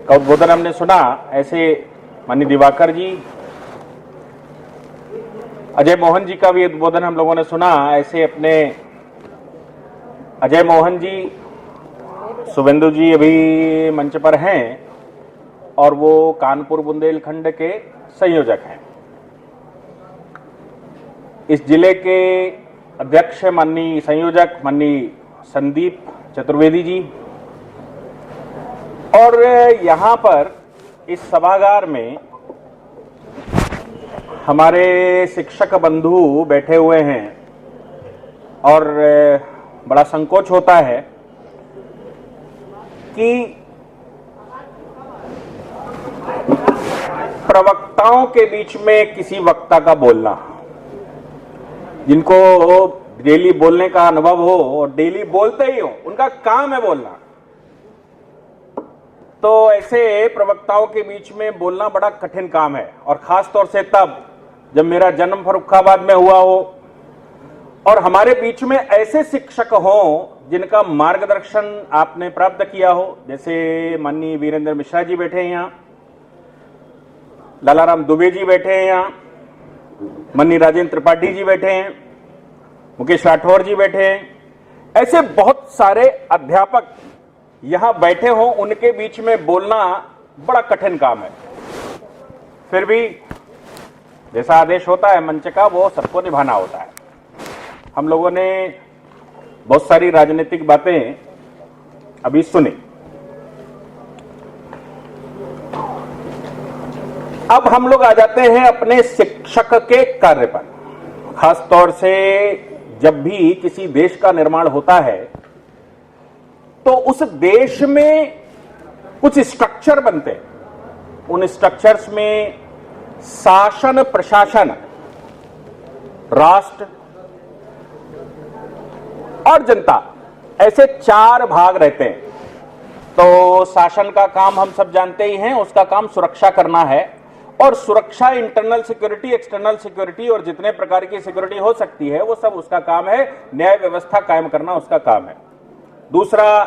का उद्बोधन हमने सुना, ऐसे माननीय दिवाकर जी, अजय मोहन जी का भी उद्बोधन हम लोगों ने सुना। ऐसे अपने अजय मोहन जी, शुभेंदु जी अभी मंच पर हैं और वो कानपुर बुंदेलखंड के संयोजक हैं। इस जिले के अध्यक्ष माननीय संयोजक माननीय संदीप चतुर्वेदी जी, और यहाँ पर इस सभागार में हमारे शिक्षक बंधु बैठे हुए हैं और बड़ा संकोच होता है कि प्रवक्ताओं के बीच में किसी वक्ता का बोलना, जिनको डेली बोलने का अनुभव हो और डेली बोलते ही हो, उनका काम है बोलना, तो ऐसे प्रवक्ताओं के बीच में बोलना बड़ा कठिन काम है। और खास तौर से तब जब मेरा जन्म फर्रुखाबाद में हुआ हो और हमारे बीच में ऐसे शिक्षक हों जिनका मार्गदर्शन आपने प्राप्त किया हो, जैसे माननीय वीरेंद्र मिश्रा जी बैठे हैं यहाँ, लालाराम दुबे जी बैठे हैं यहाँ, माननीय राजेंद्र त्रिपाठी जी बैठे हैं, मुकेश राठौर जी बैठे हैं। ऐसे बहुत सारे अध्यापक यहां बैठे हों, उनके बीच में बोलना बड़ा कठिन काम है। फिर भी जैसा आदेश होता है मंच का, वो सबको निभाना होता है। हम लोगों ने बहुत सारी राजनीतिक बातें अभी सुनी। अब हम लोग आ जाते हैं अपने शिक्षक के कार्य पर। खास तौर से जब भी किसी देश का निर्माण होता है तो उस देश में कुछ स्ट्रक्चर बनते हैं। उन स्ट्रक्चर्स में शासन, प्रशासन, राष्ट्र और जनता, ऐसे चार भाग रहते हैं। तो शासन का काम हम सब जानते ही हैं, उसका काम सुरक्षा करना है, और सुरक्षा इंटरनल सिक्योरिटी, एक्सटर्नल सिक्योरिटी और जितने प्रकार की सिक्योरिटी हो सकती है वो सब उसका काम है। न्याय व्यवस्था कायम करना उसका काम है। दूसरा,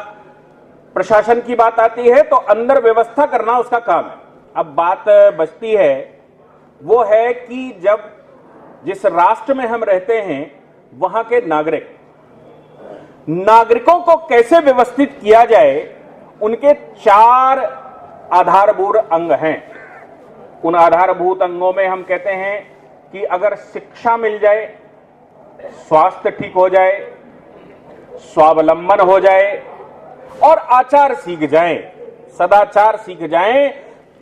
प्रशासन की बात आती है तो अंदर व्यवस्था करना उसका काम है। अब बात बचती है वो है कि जब जिस राष्ट्र में हम रहते हैं वहां के नागरिकों को कैसे व्यवस्थित किया जाए, उनके चार आधारभूत अंग हैं। उन आधारभूत अंगों में हम कहते हैं कि अगर शिक्षा मिल जाए, स्वास्थ्य ठीक हो जाए, स्वावलंबन हो जाए और आचार सीख जाएं, सदाचार सीख जाएं,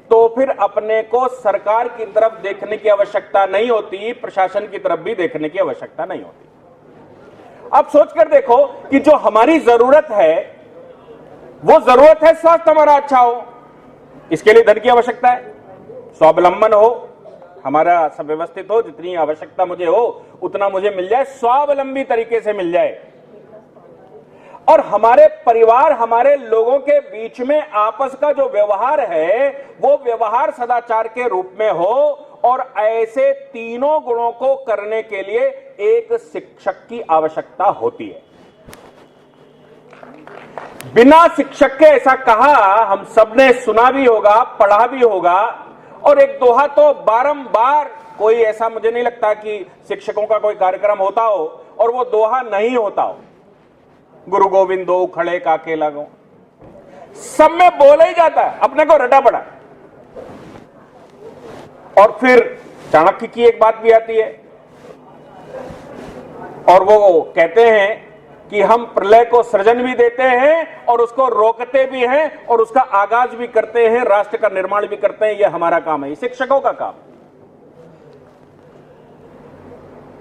तो फिर अपने को सरकार की तरफ देखने की आवश्यकता नहीं होती, प्रशासन की तरफ भी देखने की आवश्यकता नहीं होती। अब सोचकर देखो कि जो हमारी जरूरत है वो जरूरत है स्वास्थ्य हमारा अच्छा हो, इसके लिए धन की आवश्यकता है, स्वावलंबन हो, हमारा सब व्यवस्थित हो, जितनी आवश्यकता मुझे हो उतना मुझे मिल जाए, स्वावलंबी तरीके से मिल जाए, और हमारे परिवार, हमारे लोगों के बीच में आपस का जो व्यवहार है वो व्यवहार सदाचार के रूप में हो। और ऐसे तीनों गुणों को करने के लिए एक शिक्षक की आवश्यकता होती है। बिना शिक्षक के, ऐसा कहा हम सबने सुना भी होगा, पढ़ा भी होगा, और एक दोहा तो बारंबार, कोई ऐसा मुझे नहीं लगता कि शिक्षकों का कोई कार्यक्रम होता हो और वो दोहा नहीं होता हो। गुरु गोविंदो खड़े काके लगो, सब में बोला ही जाता है, अपने को रटा पड़ा। और फिर चाणक्य की एक बात भी आती है और वो कहते हैं कि हम प्रलय को सृजन भी देते हैं और उसको रोकते भी हैं और उसका आगाज भी करते हैं, राष्ट्र का निर्माण भी करते हैं। यह हमारा काम है, शिक्षकों का काम।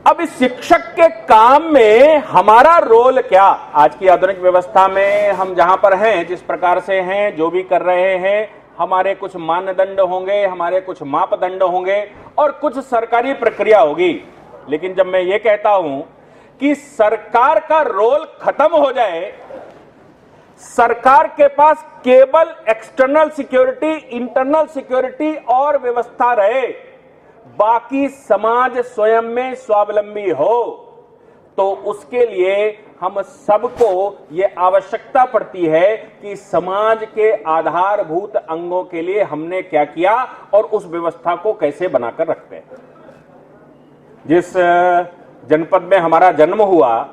अब इस शिक्षक के काम में हमारा रोल क्या? आज की आधुनिक व्यवस्था में हम जहां पर हैं, जिस प्रकार से हैं, जो भी कर रहे हैं, हमारे कुछ मानदंड होंगे, हमारे कुछ मापदंड होंगे और कुछ सरकारी प्रक्रिया होगी। लेकिन जब मैं ये कहता हूं कि सरकार का रोल खत्म हो जाए, सरकार के पास केवल एक्सटर्नल सिक्योरिटी, इंटरनल सिक्योरिटी और व्यवस्था रहे, बाकी समाज स्वयं में स्वावलंबी हो, तो उसके लिए हम सबको ये आवश्यकता पड़ती है कि समाज के आधारभूत अंगों के लिए हमने क्या किया और उस व्यवस्था को कैसे बनाकर रखते हैं। जिस जनपद में हमारा जन्म हुआ,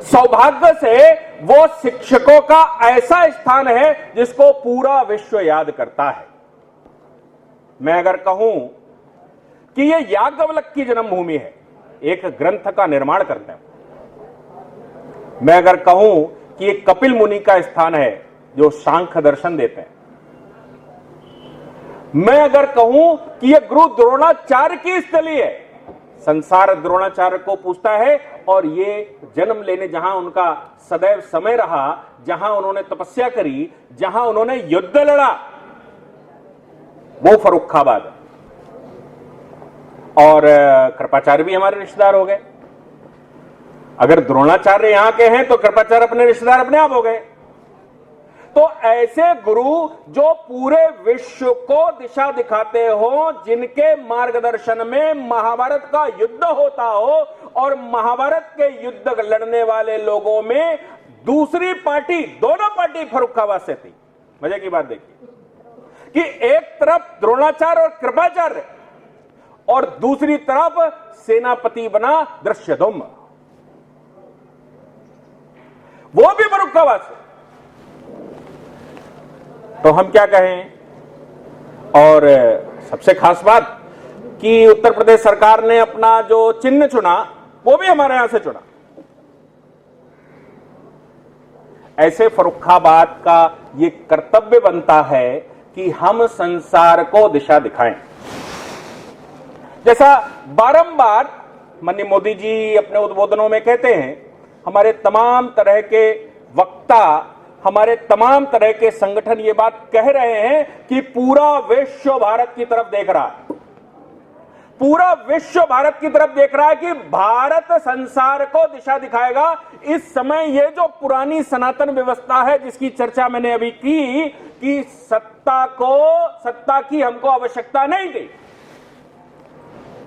सौभाग्य से वो शिक्षकों का ऐसा स्थान है जिसको पूरा विश्व याद करता है। मैं अगर कहूं कि ये याज्ञवल्क्य की जन्मभूमि है, एक ग्रंथ का निर्माण करते हैं। मैं अगर कहूं कि ये कपिल मुनि का स्थान है जो सांख्य दर्शन देते हैं। मैं अगर कहूं कि ये गुरु द्रोणाचार्य की स्थली है, संसार द्रोणाचार्य को पूछता है, और ये जन्म लेने जहां उनका सदैव समय रहा, जहां उन्होंने तपस्या करी, जहां उन्होंने युद्ध लड़ा, वो फर्रुखाबाद है। और कृपाचार्य भी हमारे रिश्तेदार हो गए। अगर द्रोणाचार्य यहां के हैं तो कृपाचार्य अपने रिश्तेदार अपने आप हो गए। तो ऐसे गुरु जो पूरे विश्व को दिशा दिखाते हो, जिनके मार्गदर्शन में महाभारत का युद्ध होता हो, और महाभारत के युद्ध लड़ने वाले लोगों में दूसरी पार्टी, दोनों पार्टी फर्रुखाबाद से थी। मजे की बात देखिए कि एक तरफ द्रोणाचार्य और कृपाचार्य और दूसरी तरफ सेनापति बना धृष्टद्युम्न, वो भी फर्रुखाबाद से। तो हम क्या कहें। और सबसे खास बात कि उत्तर प्रदेश सरकार ने अपना जो चिन्ह चुना वो भी हमारे यहां से चुना। ऐसे फर्रुखाबाद का ये कर्तव्य बनता है कि हम संसार को दिशा दिखाएं। जैसा बारंबार माननीय मोदी जी अपने उद्बोधनों में कहते हैं, हमारे तमाम तरह के वक्ता, हमारे तमाम तरह के संगठन ये बात कह रहे हैं कि पूरा विश्व भारत की तरफ देख रहा है, पूरा विश्व भारत की तरफ देख रहा है कि भारत संसार को दिशा दिखाएगा। इस समय ये जो पुरानी सनातन व्यवस्था है जिसकी चर्चा मैंने अभी की कि सत्ता की हमको आवश्यकता नहीं थी,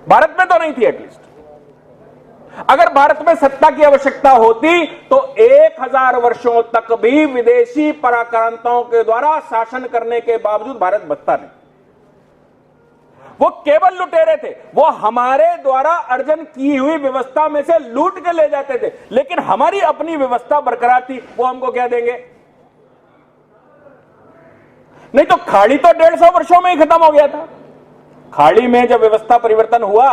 भारत में तो नहीं थी। एटलीस्ट अगर भारत में सत्ता की आवश्यकता होती तो 1000 वर्षों तक भी विदेशी पराक्रांताओं के द्वारा शासन करने के बावजूद भारत बचता नहीं। वो केवल लुटेरे थे, वो हमारे द्वारा अर्जन की हुई व्यवस्था में से लूट के ले जाते थे, लेकिन हमारी अपनी व्यवस्था बरकरार थी। वो हमको क्या देंगे? नहीं तो खाड़ी तो 150 वर्षों में ही खत्म हो गया था। खाड़ी में जब व्यवस्था परिवर्तन हुआ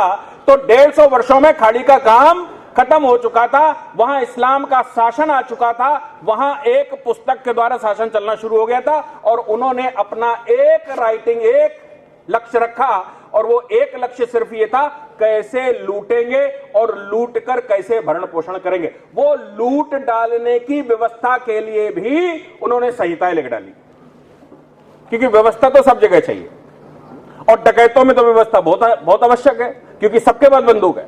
तो 150 वर्षों में खाड़ी का काम खत्म हो चुका था, वहां इस्लाम का शासन आ चुका था, वहां एक पुस्तक के द्वारा शासन चलना शुरू हो गया था, और उन्होंने अपना एक लक्ष्य रखा, और वो एक लक्ष्य सिर्फ ये था, कैसे लूटेंगे और लूट कर कैसे भरण पोषण करेंगे। वो लूट डालने की व्यवस्था के लिए भी उन्होंने संहिताएं लिख डाली, क्योंकि व्यवस्था तो सब जगह चाहिए, और डकैतों में तो व्यवस्था बहुत आवश्यक है, क्योंकि सबके पास बंदूक है।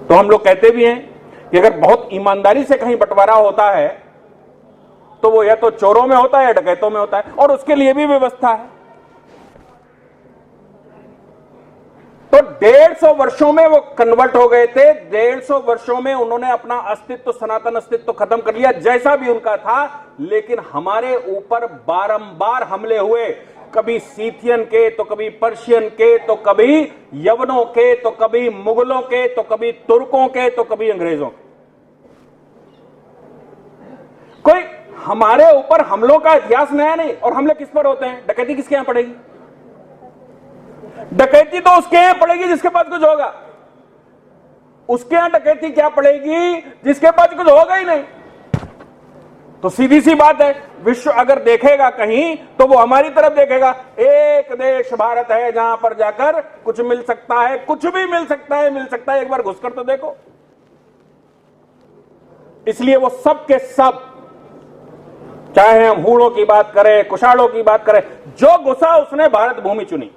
तो हम लोग कहते भी हैं कि अगर बहुत ईमानदारी से कहीं बंटवारा होता है तो वो या तो चोरों में होता है या डकैतों में होता है, और उसके लिए भी व्यवस्था है। तो 150 वर्षों में वो कन्वर्ट हो गए थे। 150 वर्षों में उन्होंने अपना अस्तित्व, सनातन अस्तित्व खत्म कर लिया, जैसा भी उनका था। लेकिन हमारे ऊपर बारंबार हमले हुए, कभी सीथियन के, तो कभी पर्शियन के, तो कभी यवनों के, तो कभी मुगलों के, तो कभी तुर्कों के, तो कभी अंग्रेजों के। कोई हमारे ऊपर हमलों का इतिहास नया नहीं। और हमले किस पर होते हैं? डकैती किसके यहां पड़ेगी? डकैती तो उसके यहां पड़ेगी जिसके पास कुछ होगा। उसके यहां डकैती क्या पड़ेगी जिसके पास कुछ होगा ही नहीं। तो सीधी सी बात है, विश्व अगर देखेगा कहीं तो वो हमारी तरफ देखेगा। एक देश भारत है जहां पर जाकर कुछ मिल सकता है, कुछ भी मिल सकता है, एक बार घुसकर तो देखो। इसलिए वो सब के सब, चाहे हम हूणों की बात करें, कुशाणों की बात करें, जो घुसा उसने भारत भूमि चुनी।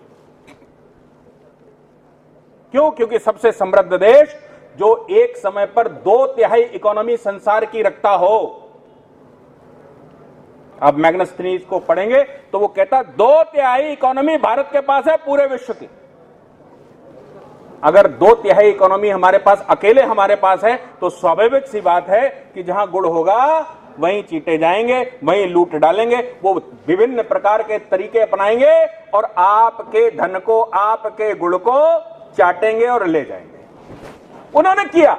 क्यों? क्योंकि सबसे समृद्ध देश जो एक समय पर 2/3 इकोनॉमी संसार की रखता हो। अब मैग्नस थीनिस को पढ़ेंगे तो वो कहता 2/3 इकोनॉमी भारत के पास है पूरे विश्व की। अगर 2/3 इकोनॉमी हमारे पास अकेले हमारे पास है तो स्वाभाविक सी बात है कि जहां गुड़ होगा वहीं चीटे जाएंगे, वहीं लूट डालेंगे, वो विभिन्न प्रकार के तरीके अपनाएंगे और आपके धन को, आपके गुड़ को चाटेंगे और ले जाएंगे। उन्होंने किया।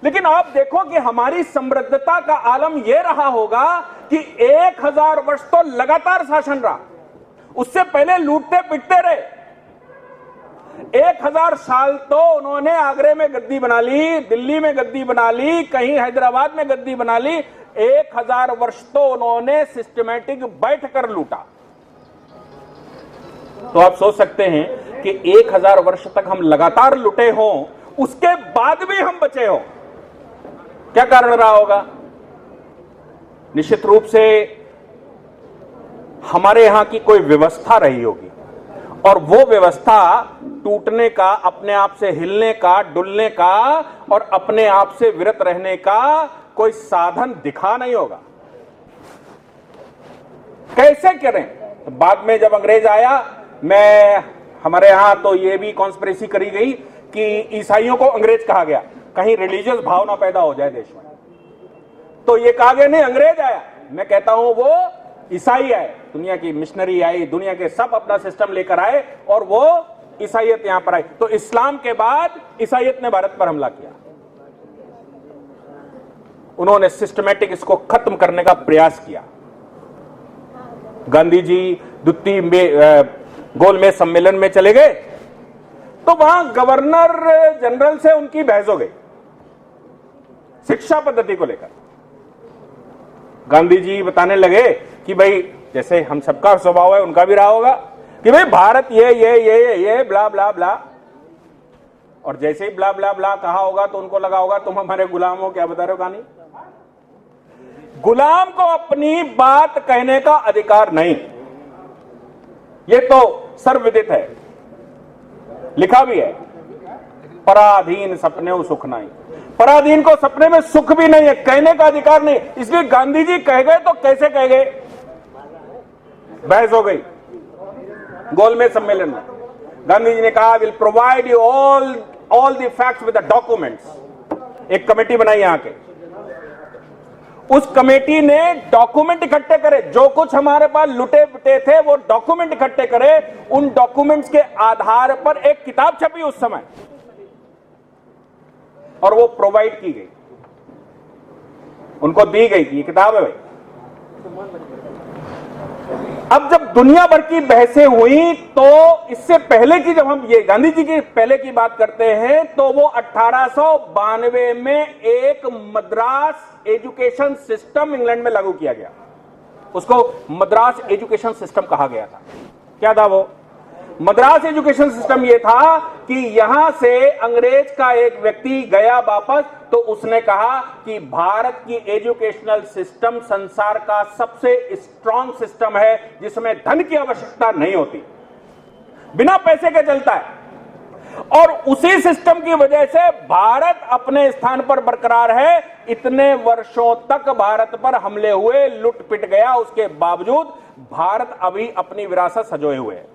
लेकिन आप देखो कि हमारी समृद्धता का आलम यह रहा होगा कि 1000 वर्ष तो लगातार शासन रहा, उससे पहले लूटते पिटते रहे। 1000 साल तो उन्होंने आगरे में गद्दी बना ली, दिल्ली में गद्दी बना ली, कहीं हैदराबाद में गद्दी बना ली। 1000 वर्ष तो उन्होंने सिस्टमैटिक बैठ कर लूटा। तो आप सोच सकते हैं कि 1000 वर्ष तक हम लगातार लुटे हों, उसके बाद भी हम बचे हों, क्या कारण रहा होगा? निश्चित रूप से हमारे यहां की कोई व्यवस्था रही होगी और वो व्यवस्था टूटने का, अपने आप से हिलने का, डुलने का और अपने आप से विरत रहने का कोई साधन दिखा नहीं होगा। कैसे करें? तो बाद में जब अंग्रेज आया, हमारे यहां तो ये भी कॉन्स्पिरेसी करी गई कि ईसाइयों को अंग्रेज कहा गया, कहीं रिलीजियस भावना पैदा हो जाए देश में। तो ये कहा गया नहीं अंग्रेज आया, मैं कहता हूं वो ईसाई आए, दुनिया की मिशनरी आई, दुनिया के सब अपना सिस्टम लेकर आए और वो ईसाइयत यहां पर आई। तो इस्लाम के बाद ईसाइयत ने भारत पर हमला किया। उन्होंने सिस्टमैटिक इसको खत्म करने का प्रयास किया। गांधी जी द्वितीय गोलमेज सम्मेलन में चले गए तो वहां गवर्नर जनरल से उनकी बहस हो गई शिक्षा पद्धति को लेकर। गांधी जी बताने लगे कि भाई, जैसे हम सबका स्वभाव है उनका भी रहा होगा कि भाई भारत ये ब्ला ब्ला ब्ला, और जैसे ही ब्ला ब्ला ब्ला कहा होगा तो उनको लगा होगा तुम हमारे गुलाम हो, क्या बता रहे हो कहानी। गुलाम को अपनी बात कहने का अधिकार नहीं, ये तो सर्वविदित है, लिखा भी है। पराधीन सपने सुख नहीं, पराधीन को सपने में सुख भी नहीं है, कहने का अधिकार नहीं। इसलिए गांधी जी कह गए तो कैसे कह गए? बहस हो गई गोलमेज सम्मेलन में। गांधी जी ने कहा will provide you all the facts with the documents. एक कमेटी बनाई यहां के, उस कमेटी ने डॉक्यूमेंट इकट्ठे करे, जो कुछ हमारे पास लुटे पिटे थे वो डॉक्यूमेंट इकट्ठे करे। उन डॉक्यूमेंट्स के आधार पर एक किताब छपी उस समय और वो प्रोवाइड की गई, उनको दी गई कि ये किताब है भाई। अब जब दुनिया भर की बहसें हुई तो इससे पहले की, जब हम ये गांधी जी के पहले की बात करते हैं तो वो 1892 में एक मद्रास एजुकेशन सिस्टम इंग्लैंड में लागू किया गया। उसको मद्रास एजुकेशन सिस्टम कहा गया था। क्या था वो? मद्रास एजुकेशन सिस्टम ये था कि यहां से अंग्रेज का एक व्यक्ति गया वापस तो उसने कहा कि भारत की एजुकेशनल सिस्टम संसार का सबसे स्ट्रांग सिस्टम है जिसमें धन की आवश्यकता नहीं होती, बिना पैसे के चलता है। और उसी सिस्टम की वजह से भारत अपने स्थान पर बरकरार है। इतने वर्षों तक भारत पर हमले हुए, लुट पिट गया, उसके बावजूद भारत अभी अपनी विरासत सजोए हुए है।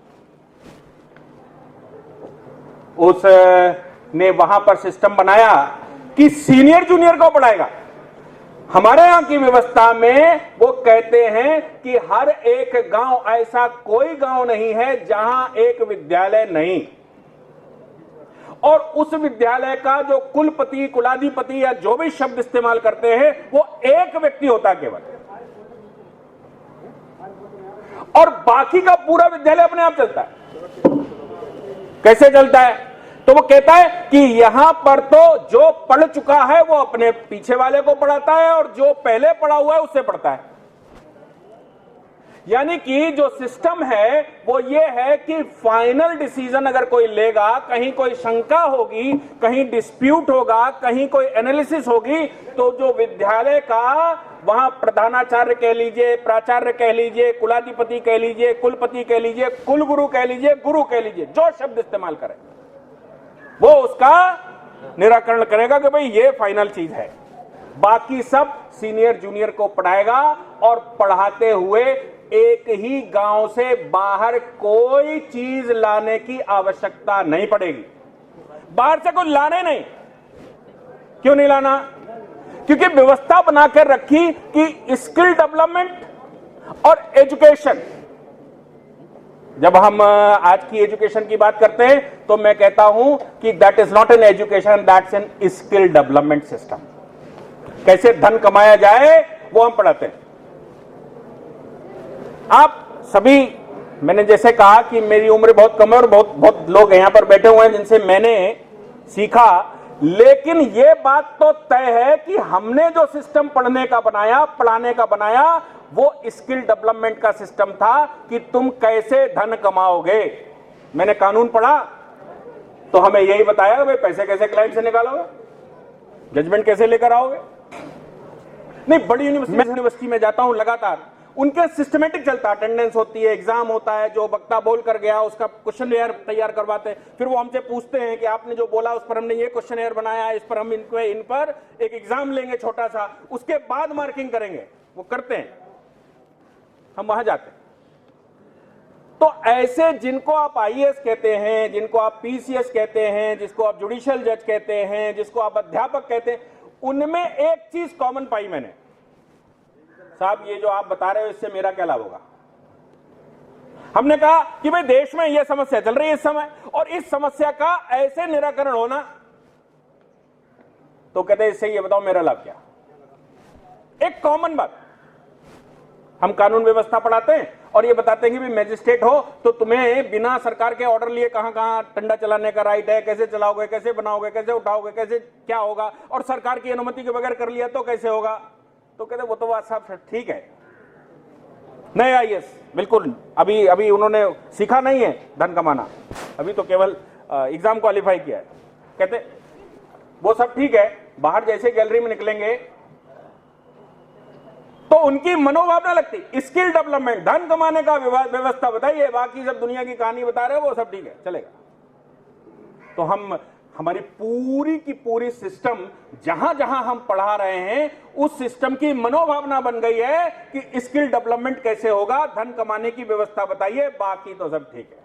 उसने वहां पर सिस्टम बनाया कि सीनियर जूनियर को पढ़ाएगा। हमारे यहां की व्यवस्था में वो कहते हैं कि हर एक गांव, ऐसा कोई गांव नहीं है जहां एक विद्यालय नहीं, और उस विद्यालय का जो कुलपति, कुलाधिपति या जो भी शब्द इस्तेमाल करते हैं वो एक व्यक्ति होता केवल, और बाकी का पूरा विद्यालय अपने आप चलता है। कैसे चलता है? तो वो कहता है कि यहां पर तो जो पढ़ चुका है वो अपने पीछे वाले को पढ़ाता है और जो पहले पढ़ा हुआ है उससे पढ़ता है। यानी कि जो सिस्टम है वो ये है कि फाइनल डिसीजन अगर कोई लेगा, कहीं कोई शंका होगी, कहीं डिस्प्यूट होगा, कहीं कोई एनालिसिस होगी, तो जो विद्यालय का वहां प्रधानाचार्य कह लीजिए, प्राचार्य कह लीजिए, कुलाधिपति कह लीजिए, कुलपति कह लीजिए, कुलगुरु कह लीजिए, गुरु कह लीजिए, जो शब्द इस्तेमाल करें वो उसका निराकरण करेगा कि भाई ये फाइनल चीज है। बाकी सब सीनियर जूनियर को पढ़ाएगा और पढ़ाते हुए एक ही गांव से बाहर कोई चीज लाने की आवश्यकता नहीं पड़ेगी। बाहर से कुछ लाने नहीं। क्यों नहीं लाना? क्योंकि व्यवस्था बनाकर रखी कि स्किल डेवलपमेंट और एजुकेशन। जब हम आज की एजुकेशन की बात करते हैं तो मैं कहता हूं कि that is not an education, that's an skill development system. कैसे धन कमाया जाए वो हम पढ़ाते हैं। आप सभी, मैंने जैसे कहा कि मेरी उम्र बहुत कम है और बहुत बहुत लोग यहां पर बैठे हुए हैं जिनसे मैंने सीखा, लेकिन यह बात तो तय है कि हमने जो सिस्टम पढ़ने का बनाया, पढ़ाने का बनाया, वो स्किल डेवलपमेंट का सिस्टम था कि तुम कैसे धन कमाओगे। मैंने कानून पढ़ा तो हमें यही बताया भाई पैसे कैसे क्लाइंट से निकालोगे, जजमेंट कैसे लेकर आओगे। नहीं, बड़ी यूनिवर्सिटी में जाता हूं लगातार, उनके सिस्टमेटिक चलता, अटेंडेंस होती है, एग्जाम होता है, जो वक्ता बोल कर गया उसका क्वेश्चन तैयार करवाते हैं, फिर वो हमसे पूछते हैं कि आपने जो बोला उस पर हमने ये क्वेश्चन बनाया है, इस पर हम इन पर एक एग्जाम लेंगे छोटा सा, उसके बाद मार्किंग करेंगे। वो करते हैं, हम वहां जाते हैं। तो ऐसे जिनको आप आईएएस कहते हैं, जिनको आप पीसीएस कहते हैं, जिसको आप जुडिशियल जज कहते हैं, जिसको आप अध्यापक कहते हैं, उनमें एक चीज कॉमन पाई मैंने, साहब ये जो आप बता रहे हो इससे मेरा क्या लाभ होगा। हमने कहा कि भाई देश में यह समस्या चल रही है इस समय, और इस समस्या का ऐसे निराकरण होना, तो कहते हैं इससे ये बताओ मेरा लाभ क्या। एक कॉमन बात, हम कानून व्यवस्था पढ़ाते हैं और ये बताते हैं कि भी मैजिस्ट्रेट हो तो तुम्हें बिना सरकार के ऑर्डर लिए कहां कहां डंडा चलाने का राइट है, कैसे चलाओगे, कैसे बनाओगे, कैसे उठाओगे, कैसे क्या होगा, और सरकार की अनुमति के बगैर कर लिया तो कैसे होगा। तो कहते वो तो बात साहब ठीक है, नहीं आईएएस बिल्कुल अभी उन्होंने सीखा नहीं है धन कमाना, अभी तो केवल एग्जाम क्वालिफाई किया है। कहते वो सब ठीक है, बाहर जैसे गैलरी में निकलेंगे तो उनकी मनोभावना लगती स्किल डेवलपमेंट, धन कमाने का व्यवस्था बताइए, बाकी सब दुनिया की कहानी बता रहे हो वो सब ठीक है चलेगा। तो हमारी पूरी की पूरी सिस्टम जहां जहां हम पढ़ा रहे हैं उस सिस्टम की मनोभावना बन गई है कि स्किल डेवलपमेंट कैसे होगा, धन कमाने की व्यवस्था बताइए, बाकी तो सब ठीक है।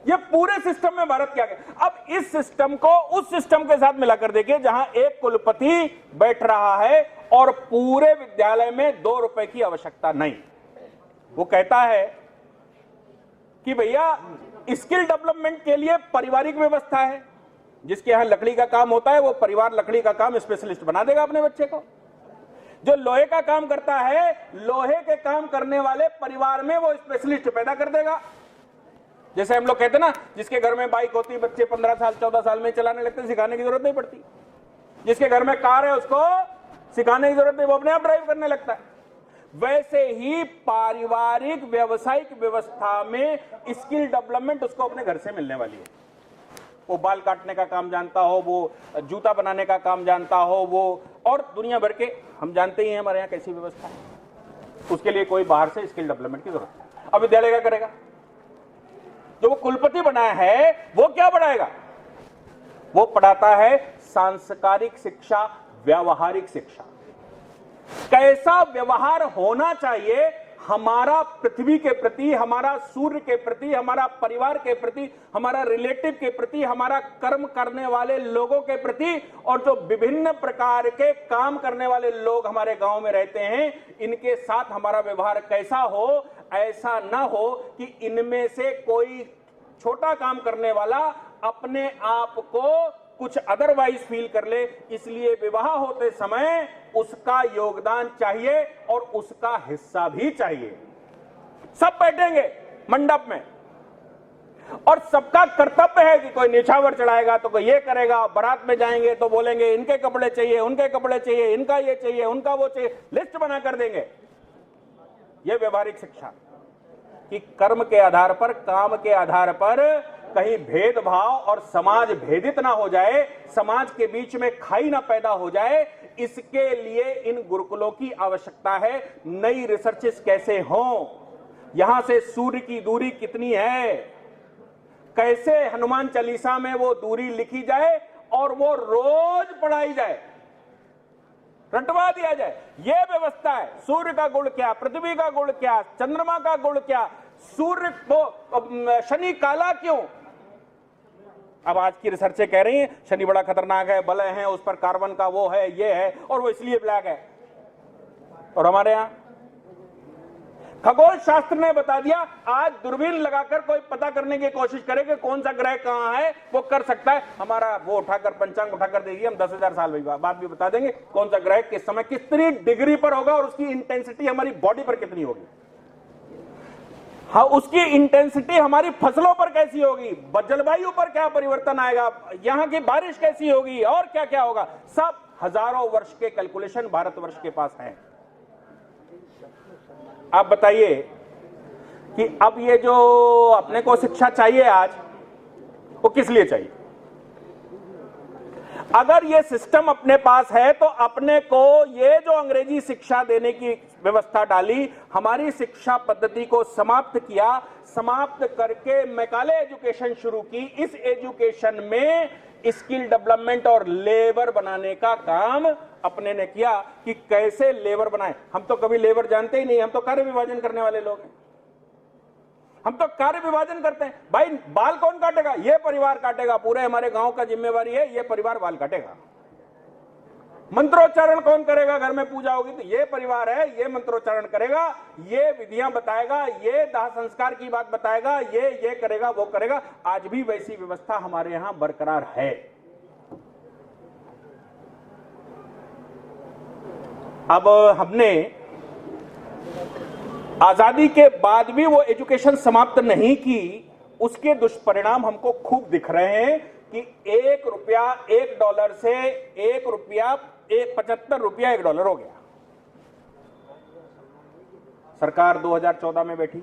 ये पूरे सिस्टम में भारत क्या है। अब इस सिस्टम को उस सिस्टम के साथ मिलाकर देखिए जहां एक कुलपति बैठ रहा है और पूरे विद्यालय में 2 रुपए की आवश्यकता नहीं। वो कहता है कि भैया स्किल डेवलपमेंट के लिए पारिवारिक व्यवस्था है, जिसके यहां लकड़ी का काम होता है वो परिवार लकड़ी का काम स्पेशलिस्ट बना देगा अपने बच्चे को। जो लोहे का काम करता है, लोहे के काम करने वाले परिवार में वो स्पेशलिस्ट पैदा कर देगा। जैसे हम लोग कहते हैं ना, जिसके घर में बाइक होती है बच्चे 15 साल 14 साल में चलाने लगते हैं, सिखाने की जरूरत नहीं पड़ती। जिसके घर में कार है उसको सिखाने की जरूरत नहीं, वो अपने आप ड्राइव करने लगता है। वैसे ही पारिवारिक व्यवसायिक व्यवस्था में स्किल डेवलपमेंट उसको अपने घर से मिलने वाली है। वो बाल काटने का काम जानता हो, वो जूता बनाने का काम जानता हो, वो और दुनिया भर के हम जानते ही हैं हमारे यहाँ कैसी व्यवस्था है। उसके लिए कोई बाहर से स्किल डेवलपमेंट की जरूरत है। अब विद्यालय क्या करेगा? जो वो कुलपति बनाया है वो क्या पढ़ाएगा? वो पढ़ाता है सांस्कारिक शिक्षा, व्यावहारिक शिक्षा। कैसा व्यवहार होना चाहिए हमारा पृथ्वी के प्रति, हमारा सूर्य के प्रति, हमारा परिवार के प्रति, हमारा रिलेटिव के प्रति, हमारा कर्म करने वाले लोगों के प्रति, और जो विभिन्न प्रकार के काम करने वाले लोग हमारे गांव में रहते हैं, इनके साथ हमारा व्यवहार कैसा हो। ऐसा ना हो कि इनमें से कोई छोटा काम करने वाला अपने आप को कुछ अदरवाइज फील कर ले। इसलिए विवाह होते समय उसका योगदान चाहिए और उसका हिस्सा भी चाहिए। सब बैठेंगे मंडप में और सबका कर्तव्य है कि कोई निछावर चढ़ाएगा तो कोई ये करेगा, बारात में जाएंगे तो बोलेंगे इनके कपड़े चाहिए, उनके कपड़े चाहिए, इनका ये चाहिए, उनका वो चाहिए, लिस्ट बना कर देंगे। ये व्यवहारिक शिक्षा कि कर्म के आधार पर, काम के आधार पर कहीं भेदभाव और समाज भेदित ना हो जाए, समाज के बीच में खाई ना पैदा हो जाए, इसके लिए इन गुरुकुलों की आवश्यकता है। नई रिसर्चेस कैसे हों, यहां से सूर्य की दूरी कितनी है, कैसे हनुमान चालीसा में वो दूरी लिखी जाए और वो रोज पढ़ाई जाए, रटवा दिया जाए। यह व्यवस्था है। सूर्य का गुण क्या, पृथ्वी का गुण क्या, चंद्रमा का गुण क्या, सूर्य को शनि काला क्यों, अब आज की रिसर्चें कह रही हैं शनि बड़ा खतरनाक है, बलय हैं उस पर, कार्बन का वो है, ये है, और वो इसलिए ब्लैक है। और हमारे यहां खगोल शास्त्र ने बता दिया, आज दूरबीन लगाकर कोई पता करने की कोशिश करे कि कौन सा ग्रह कहां है, वो कर सकता है। हमारा वो उठाकर पंचांग उठाकर देखिए, हम 10,000 साल बाद भी बता देंगे कौन सा ग्रह किस समय कितनी डिग्री पर होगा और उसकी इंटेंसिटी हमारी बॉडी पर कितनी होगी। हाँ, उसकी इंटेंसिटी हमारी फसलों पर कैसी होगी, जलवायु पर क्या परिवर्तन आएगा, यहां की बारिश कैसी होगी, और क्या क्या होगा, सब हजारों वर्ष के कैलकुलेशन भारतवर्ष के पास है। आप बताइए कि अब ये जो अपने को शिक्षा चाहिए आज, वो किस लिए चाहिए? अगर ये सिस्टम अपने पास है तो अपने को ये जो अंग्रेजी शिक्षा देने की व्यवस्था डाली, हमारी शिक्षा पद्धति को समाप्त किया, समाप्त करके मैकाले एजुकेशन शुरू की। इस एजुकेशन में स्किल डेवलपमेंट और लेबर बनाने का काम अपने ने किया कि कैसे लेबर बनाए। हम तो कभी लेबर जानते ही नहीं, हम तो कार्य विभाजन करने वाले लोग हैं। हम तो कार्य विभाजन करते हैं। भाई बाल कौन काटेगा? ये परिवार काटेगा, पूरे हमारे गांव का जिम्मेवारी है, ये परिवार बाल काटेगा। मंत्रोच्चारण कौन करेगा? घर में पूजा होगी तो ये परिवार है, ये मंत्रोच्चारण करेगा, ये विधियां बताएगा, ये दाह संस्कार की बात बताएगा, ये करेगा, वो करेगा। आज भी वैसी व्यवस्था हमारे यहां बरकरार है। अब हमने आजादी के बाद भी वो एजुकेशन समाप्त नहीं की, उसके दुष्परिणाम हमको खूब दिख रहे हैं कि $1 $1 से ₹75 $1 हो गया। सरकार 2014 में बैठी,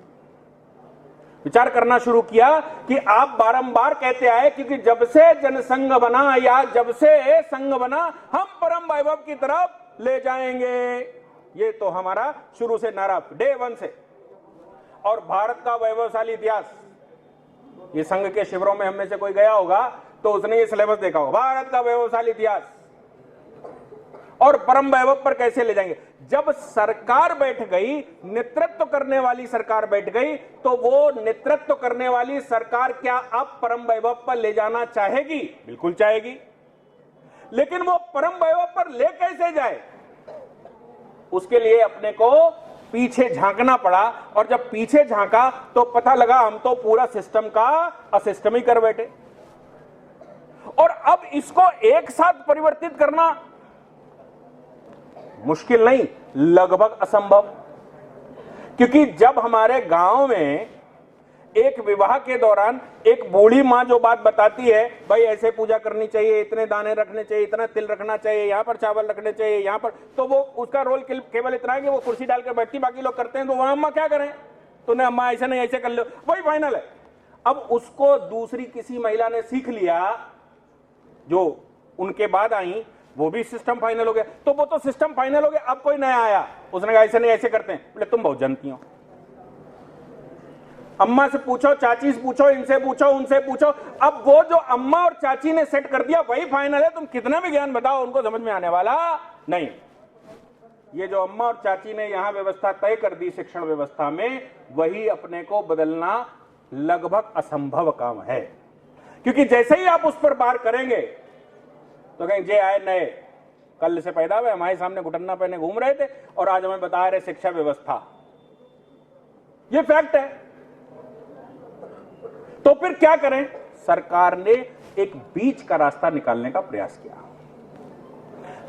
विचार करना शुरू किया कि आप बारंबार कहते आए क्योंकि जब से जनसंघ बना या जब से संघ बना हम परम वैभव की तरफ ले जाएंगे। ये तो हमारा शुरू से नारा, डे 1 से। और भारत का वैभवशाली इतिहास, ये संघ के शिविरों में हम में से कोई गया होगा तो उसने ये सिलेबस देखा होगा, भारत का वैभवशाली इतिहास और परम वैभव पर कैसे ले जाएंगे। जब सरकार बैठ गई, नेतृत्व करने वाली सरकार बैठ गई, तो वो नेतृत्व करने वाली सरकार क्या अब परम वैभव पर ले जाना चाहेगी? बिल्कुल चाहेगी, लेकिन वो परम वैभव पर ले कैसे जाए, उसके लिए अपने को पीछे झांकना पड़ा। और जब पीछे झांका तो पता लगा हम तो पूरा सिस्टम का असिस्टम ही कर बैठे। और अब इसको एक साथ परिवर्तित करना मुश्किल नहीं, लगभग असंभव। क्योंकि जब हमारे गांव में एक विवाह के दौरान एक बूढ़ी मां जो बात बताती है, भाई ऐसे पूजा करनी चाहिए, इतने दाने रखने चाहिए, इतना तिल रखना चाहिए, यहां पर चावल रखने चाहिए, यहां पर, तो वो उसका रोल केवल इतना है कि वो कुर्सी डालकर बैठती, बाकी लोग करते हैं। तो वहां अम्मा क्या करें? तो नहीं अम्मा ऐसे नहीं, ऐसे कर लो, वही फाइनल है। अब उसको दूसरी किसी महिला ने सीख लिया जो उनके बाद आई, वो भी सिस्टम फाइनल हो गया। तो वो तो सिस्टम फाइनल हो गया, अब कोई नया आया, उसने कहा ऐसे नहीं ऐसे करते हैं। बोले तुम बहुत जानती हो, अम्मा से पूछो, चाची से पूछो, इनसे पूछो, उनसे पूछो। अब वो जो अम्मा और चाची ने सेट कर दिया वही फाइनल है। तुम कितना भी ज्ञान बताओ, उनको समझ में आने वाला नहीं। ये जो अम्मा और चाची ने यहां व्यवस्था तय कर दी शिक्षण व्यवस्था में, वही अपने को बदलना लगभग असंभव काम है। क्योंकि जैसे ही आप उस पर बार करेंगे तो कहेंगे जे आए नए, कल से पैदा हुए, हमारे सामने घुटन्ना पहने घूम रहे थे और आज हमें बता रहे शिक्षा व्यवस्था। ये फैक्ट है। तो फिर क्या करें? सरकार ने एक बीच का रास्ता निकालने का प्रयास किया।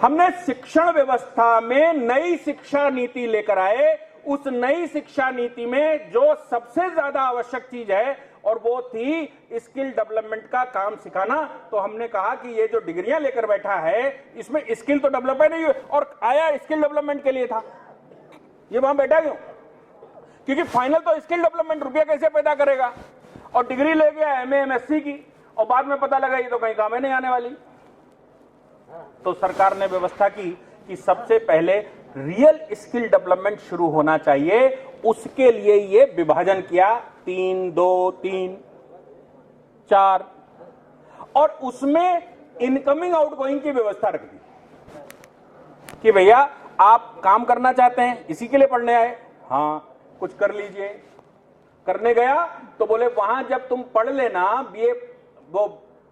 हमने शिक्षण व्यवस्था में नई शिक्षा नीति लेकर आए। उस नई शिक्षा नीति में जो सबसे ज्यादा आवश्यक चीज है और वो थी स्किल डेवलपमेंट का काम सिखाना। तो हमने कहा कि ये जो डिग्रियां लेकर बैठा है इसमें स्किल तो डेवलपमेंट नहीं हुई, और आया स्किल डेवलपमेंट के लिए था। ये वहां बैठा क्यों? क्योंकि फाइनल तो स्किल डेवलपमेंट, रुपया कैसे पैदा करेगा। और डिग्री ले गया एमए एमएससी की, और बाद में पता लगा ये तो कहीं काम नहीं आने वाली। तो सरकार ने व्यवस्था की कि सबसे पहले रियल स्किल डेवलपमेंट शुरू होना चाहिए। उसके लिए ये विभाजन किया, 3 2 3 4, और उसमें इनकमिंग आउटगोइंग की व्यवस्था रख दी कि भैया आप काम करना चाहते हैं, इसी के लिए पढ़ने आए, हाँ कुछ कर लीजिए। करने गया तो बोले वहां जब तुम पढ़ लेना बीए, वो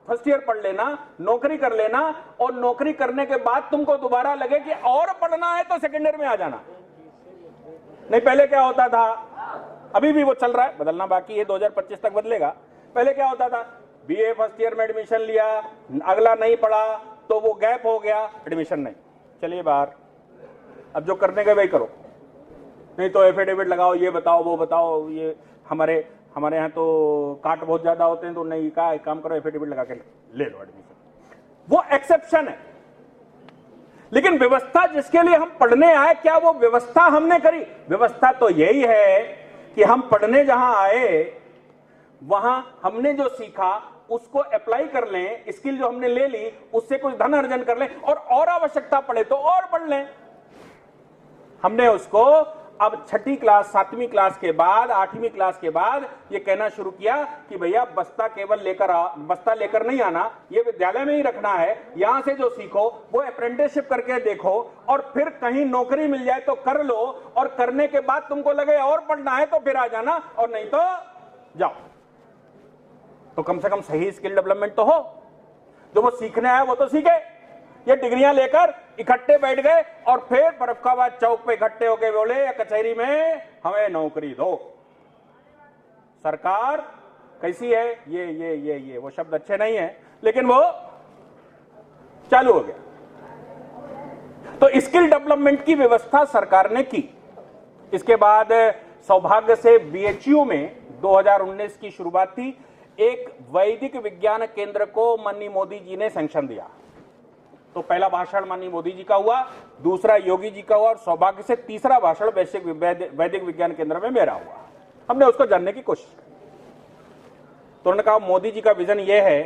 फर्स्ट ईयर पढ़ लेना, नौकरी कर लेना, और नौकरी करने के बाद तुमको दोबारा लगे कि और पढ़ना है तो सेकेंड ईयर में आ जाना। नहीं, पहले क्या होता था, अभी भी वो चल रहा है, बदलना बाकी है, 2025 तक बदलेगा। पहले क्या होता था, बीए फर्स्ट ईयर में एडमिशन लिया, अगला नहीं पढ़ा तो वो गैप हो गया, एडमिशन नहीं, चलिए बाहर, अब जो करने का वही करो, नहीं तो एफिडेविट लगाओ, ये बताओ वो बताओ, ये हमारे यहाँ तो काट बहुत ज्यादा होते हैं, तो नहीं, कहा एक काम करो, एफिडेविट लगा के ले लो एडमिशन। वो एक्सेप्शन है, लेकिन व्यवस्था जिसके लिए हम पढ़ने आए, क्या वो व्यवस्था हमने करी? व्यवस्था तो यही है कि हम पढ़ने जहां आए, वहां हमने जो सीखा उसको अप्लाई कर लें, स्किल जो हमने ले ली उससे कुछ धन अर्जन कर लें, और आवश्यकता पड़े तो और पढ़ लें। हमने उसको अब 6ठी क्लास, 7वीं क्लास के बाद, 8वीं क्लास के बाद ये कहना शुरू किया कि भैया बस्ता केवल बस्ता लेकर नहीं आना, ये विद्यालय में ही रखना है, यहां से जो सीखो वो अप्रेंटिसशिप करके देखो, और फिर कहीं नौकरी मिल जाए तो कर लो, और करने के बाद तुमको लगे और पढ़ना है तो फिर आ जाना, और नहीं तो जाओ। तो कम से कम सही स्किल डेवलपमेंट तो हो, जो वो सीखने आए वो तो सीखे। ये डिग्रियां लेकर इकट्ठे बैठ गए और फिर फर्रुखाबाद चौक पे इकट्ठे होके बोले या कचहरी में हमें नौकरी दो। सरकार कैसी है, ये वो शब्द अच्छे नहीं है, लेकिन वो चालू हो गया। तो स्किल डेवलपमेंट की व्यवस्था सरकार ने की। इसके बाद सौभाग्य से बीएचयू में 2019 की शुरुआत थी। एक वैदिक विज्ञान केंद्र को माननीय मोदी जी ने सैंक्शन दिया। तो पहला भाषण माननीय मोदी जी का हुआ, दूसरा योगी जी का हुआ, और सौभाग्य से तीसरा भाषण वैदिक विज्ञान केंद्र में मेरा हुआ। हमने उसको जानने की कोशिश की। तो उन्होंने कहा मोदी जी का विजन यह है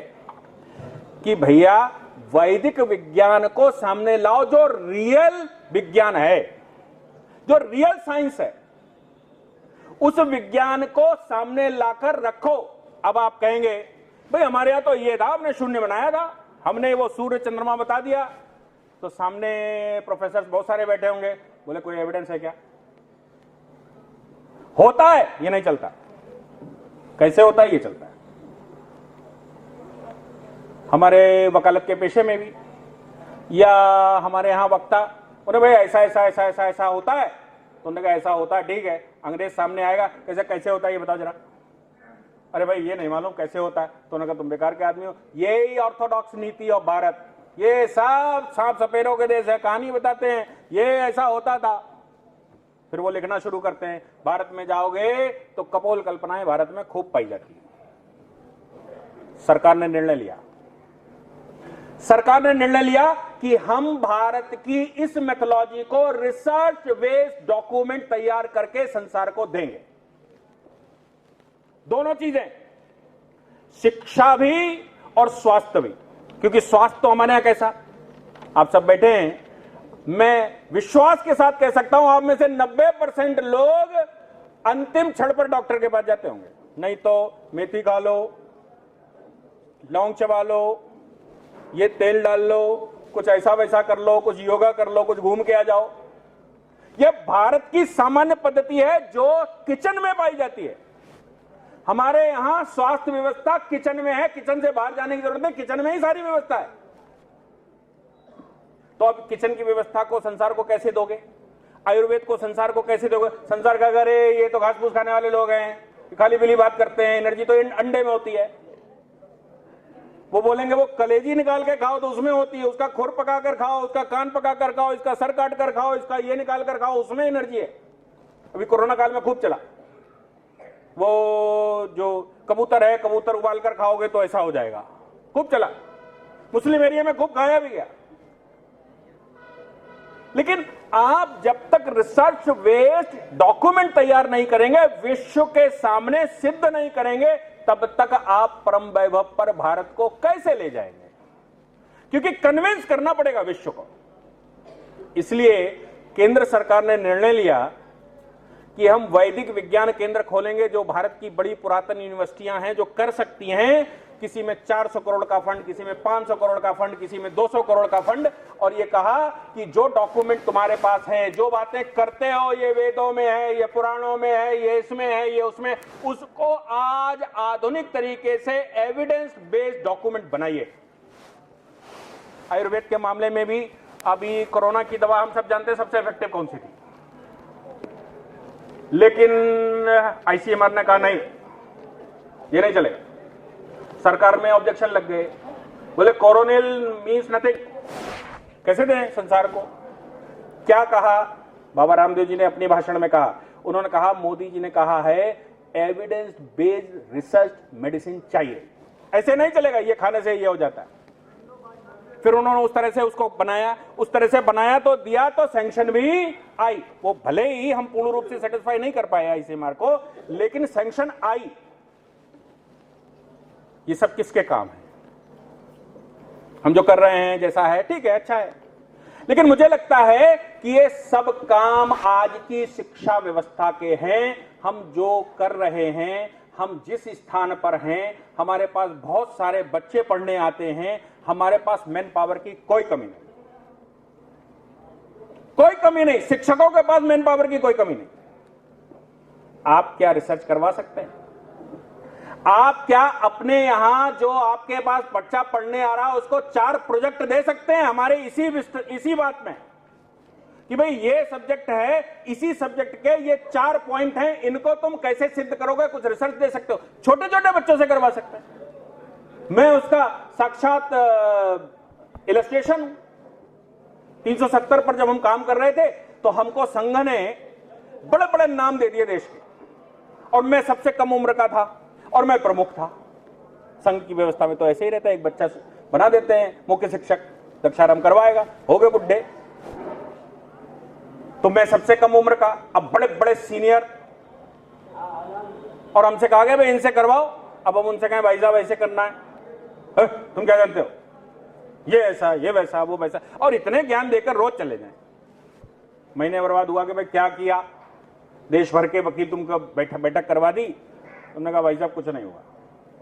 कि भैया वैदिक विज्ञान को सामने लाओ, जो रियल विज्ञान है, जो रियल साइंस है, उस विज्ञान को सामने लाकर रखो। अब आप कहेंगे भाई हमारे यहां तो ये था, हमने शून्य बनाया था, हमने वो सूर्य चंद्रमा बता दिया। तो सामने प्रोफेसर बहुत सारे बैठे होंगे, बोले कोई एविडेंस है क्या? होता है, ये नहीं चलता। कैसे होता है? ये चलता है। हमारे वकालत के पेशे में भी, या हमारे यहां वक्ता बोले भाई ऐसा ऐसा ऐसा ऐसा ऐसा होता है, तो उन्होंने कहा ऐसा होता है, ठीक है। अंग्रेज सामने आएगा, कैसे कैसे होता है ये बताओ जरा। अरे भाई ये नहीं मालूम कैसे होता है, तो उन्होंने कहा तुम बेकार के आदमी हो, यही ऑर्थोडॉक्स नीति ऑफ भारत, ये सब सांप सपेरों के देश है, कहानी बताते हैं, ये ऐसा होता था। फिर वो लिखना शुरू करते हैं, भारत में जाओगे तो कपोल कल्पनाएं भारत में खूब पाई जाती है। सरकार ने निर्णय लिया कि हम भारत की इस मेथोलॉजी को रिसर्च बेस्ड डॉक्यूमेंट तैयार करके संसार को देंगे। दोनों चीजें, शिक्षा भी और स्वास्थ्य भी, क्योंकि स्वास्थ्य तो हमारे यहां कैसा, आप सब बैठे हैं, मैं विश्वास के साथ कह सकता हूं आप में से 90% लोग अंतिम क्षण पर डॉक्टर के पास जाते होंगे। नहीं तो मेथी खा लो, लौंग चबा लो, ये तेल डाल लो, कुछ ऐसा वैसा कर लो, कुछ योगा कर लो, कुछ घूम के आ जाओ। यह भारत की सामान्य पद्धति है जो किचन में पाई जाती है। हमारे यहां स्वास्थ्य व्यवस्था किचन में है, किचन से बाहर जाने की जरूरत नहीं, किचन में ही सारी व्यवस्था है। तो अब किचन की व्यवस्था को संसार को कैसे दोगे? आयुर्वेद को संसार को कैसे दोगे? संसार का अगर ये तो घास फूस खाने वाले लोग हैं, खाली बिली बात करते हैं, एनर्जी तो अंडे में होती है। वो बोलेंगे वो कलेजी निकाल के खाओ तो उसमें होती है, उसका खुर पका कर खाओ, उसका कान पका कर खाओ, इसका सर काट कर खाओ, इसका ये निकाल कर खाओ, उसमें एनर्जी है। अभी कोरोना काल में खूब चला, वो जो कबूतर है, कबूतर उबाल कर खाओगे तो ऐसा हो जाएगा, खूब चला, मुस्लिम एरिया में खूब खाया भी गया। लेकिन आप जब तक रिसर्च बेस्ड डॉक्यूमेंट तैयार नहीं करेंगे, विश्व के सामने सिद्ध नहीं करेंगे, तब तक आप परम वैभव पर भारत को कैसे ले जाएंगे? क्योंकि कन्विंस करना पड़ेगा विश्व को। इसलिए केंद्र सरकार ने निर्णय लिया कि हम वैदिक विज्ञान केंद्र खोलेंगे, जो भारत की बड़ी पुरातन यूनिवर्सिटियां हैं जो कर सकती हैं, किसी में 400 करोड़ का फंड, किसी में 500 करोड़ का फंड, किसी में 200 करोड़ का फंड, और ये कहा कि जो डॉक्यूमेंट तुम्हारे पास है, जो बातें करते हो, ये वेदों में है, ये पुराणों में है, ये इसमें है, ये उसमें, उसको आज आधुनिक तरीके से एविडेंस बेस्ड डॉक्यूमेंट बनाइए। आयुर्वेद के मामले में भी अभी कोरोना की दवा हम सब जानते हैं सबसे इफेक्टिव कौन सी थी, लेकिन आईसीएमआर ने कहा नहीं, ये नहीं चलेगा। सरकार में ऑब्जेक्शन लग गए, बोले कोरोनिल मीन्स नथिंग। कैसे दें संसार को? क्या कहा बाबा रामदेव जी ने अपने भाषण में कहा? उन्होंने कहा मोदी जी ने कहा है एविडेंस बेस्ड रिसर्च मेडिसिन चाहिए, ऐसे नहीं चलेगा, ये खाने से ये हो जाता है। फिर उन्होंने उस तरह से उसको बनाया, उस तरह से बनाया तो दिया, तो सैंक्शन भी आई। वो भले ही हम पूर्ण रूप से सेटिस्फाई नहीं कर पाए आईसीएमआर को, लेकिन सैंक्शन आई। ये सब किसके काम है? हम जो कर रहे हैं जैसा है ठीक है, अच्छा है, लेकिन मुझे लगता है कि ये सब काम आज की शिक्षा व्यवस्था के हैं। हम जो कर रहे हैं, हम जिस स्थान पर हैं, हमारे पास बहुत सारे बच्चे पढ़ने आते हैं, हमारे पास मैन पावर की कोई कमी नहीं, कोई कमी नहीं, शिक्षकों के पास मैन पावर की कोई कमी नहीं। आप क्या रिसर्च करवा सकते हैं? आप क्या अपने यहां जो आपके पास बच्चा पढ़ने आ रहा है उसको 4 प्रोजेक्ट दे सकते हैं हमारे इसी बात में कि भाई ये सब्जेक्ट है, इसी सब्जेक्ट के ये 4 पॉइंट हैं, इनको तुम कैसे सिद्ध करोगे? कुछ रिसर्च दे सकते हो, छोटे छोटे बच्चों से करवा सकते हैं। मैं उसका साक्षात इलस्ट्रेशन हूं। 370 पर जब हम काम कर रहे थे तो हमको संघ ने बड़े बड़े नाम दे दिए देश के, और मैं सबसे कम उम्र का था और मैं प्रमुख था। संघ की व्यवस्था में तो ऐसे ही रहता है, एक बच्चा बना देते हैं मुख्य शिक्षक, दक्षाराम करवाएगा, हो गए बुढ़े। तो मैं सबसे कम उम्र का, अब बड़े बड़े सीनियर, और हमसे कहा गया भाई इनसे करवाओ। अब हम उनसे कहें भाई साहब ऐसे करना है, तुम क्या जानते हो, ये ऐसा, ये वैसा, वो वैसा, और इतने ज्ञान देकर रोज चले जाएं। महीने बर्बाद हुआ कि भाई क्या किया, देश भर के वकील तुमको बैठक करवा दी, तुमने कहा भाई साहब कुछ नहीं हुआ।